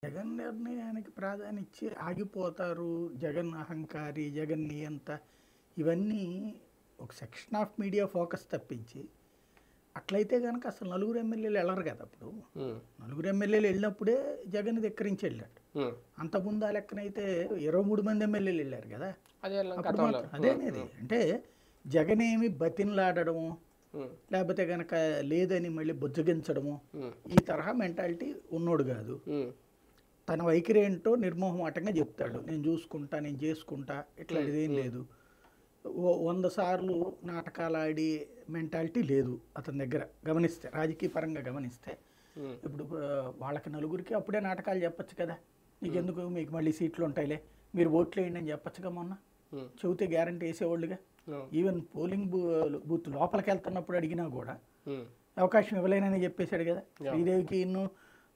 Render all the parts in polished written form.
జగన్ నిర్ణయానికి ప్రాధాన్యత ఇచ్చి ఆగిపోతారు. జగన్ అహంకారి, జగన్ నియంత ఇవన్నీ ఒక సెక్షన్ ఆఫ్ మీడియా ఫోకస్ తప్పించి, అట్లయితే గనక అసలు నలుగురు ఎమ్మెల్యేలు వెళ్ళరు కదా అప్పుడు. నలుగురు ఎమ్మెల్యేలు వెళ్ళినప్పుడే జగన్ ధిక్కరించి వెళ్ళాడు. అంతకుముందు ఆ లెక్కనైతే 23 మంది ఎమ్మెల్యేలు వెళ్ళారు కదా. అప్పుడు మాత్రం అదేనేది అంటే జగన్ ఏమి బతిన్లాడడము, లేకపోతే గనక లేదని మళ్ళీ బుజ్జగించడము, ఈ తరహా మెంటాలిటీ ఉన్నోడు కాదు. తన వైఖరి ఏంటో నిర్మోహమాటంగా చెప్తాడు. నేను చూసుకుంటా, నేను చేసుకుంటా, ఇట్లాంటిది ఏం లేదు. 100 సార్లు నాటకాలు ఆడి మెంటాలిటీ లేదు అతని దగ్గర. గమనిస్తే రాజకీయ పరంగా గమనిస్తే ఇప్పుడు వాళ్ళకి నలుగురికి అప్పుడే నాటకాలు చెప్పచ్చు కదా. నీకెందుకు, మీకు మళ్ళీ సీట్లు ఉంటాయిలే, మీరు ఓట్లు వేయండి అని చెప్పచ్చుగా. మొన్న చెబితే గ్యారంటీ వేసేవాళ్ళుగా. ఈవెన్ పోలింగ్ బూత్ లోపలికి వెళ్తున్నప్పుడు అడిగినా కూడా అవకాశం ఇవ్వలేనని చెప్పేశాడు కదా. శ్రీదేవికి ఇన్ను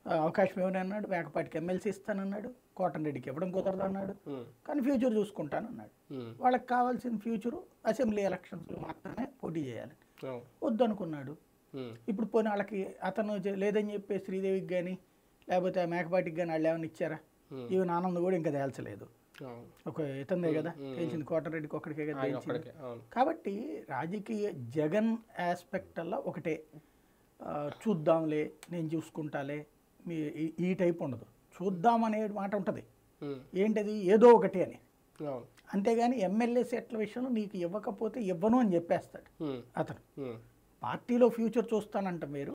అవకాశం ఇవ్వని అన్నాడు, మేకపాటికి ఎమ్మెల్సీ ఇస్తానన్నాడు, కోటరెడ్డికి ఇవ్వడం కుదరదు అన్నాడు, కానీ ఫ్యూచర్ చూసుకుంటానన్నాడు. వాళ్ళకి కావాల్సిన ఫ్యూచరు అసెంబ్లీ ఎలక్షన్స్లో మాత్రమే పోటీ చేయాలి, వద్దు అనుకున్నాడు. ఇప్పుడు పోనీ వాళ్ళకి అతను లేదని చెప్పి శ్రీదేవికి కానీ లేకపోతే మేకపాటికి కానీ వాళ్ళు ఏమైనా ఇచ్చారా? ఈవెన్ ఆనంద్ కూడా ఇంకా తేల్చలేదు. ఒక ఇతందే కదా తెలిసింది, కోటరెడ్డికి ఒక్కడికే కదా తెలిసింది. కాబట్టి రాజకీయ జగన్ ఆస్పెక్ట్ అలా ఒకటే, చూద్దాంలే, నేను చూసుకుంటాలే, మీ ఈ టైప్ ఉండదు. చూద్దాం అనే మాట ఉంటుంది, ఏంటది ఏదో ఒకటి అని. అంతేగాని ఎమ్మెల్యే సీట్ల విషయంలో నీకు ఇవ్వకపోతే ఇవ్వను అని చెప్పేస్తాడు అతను. పార్టీలో ఫ్యూచర్ చూస్తానంట మీరు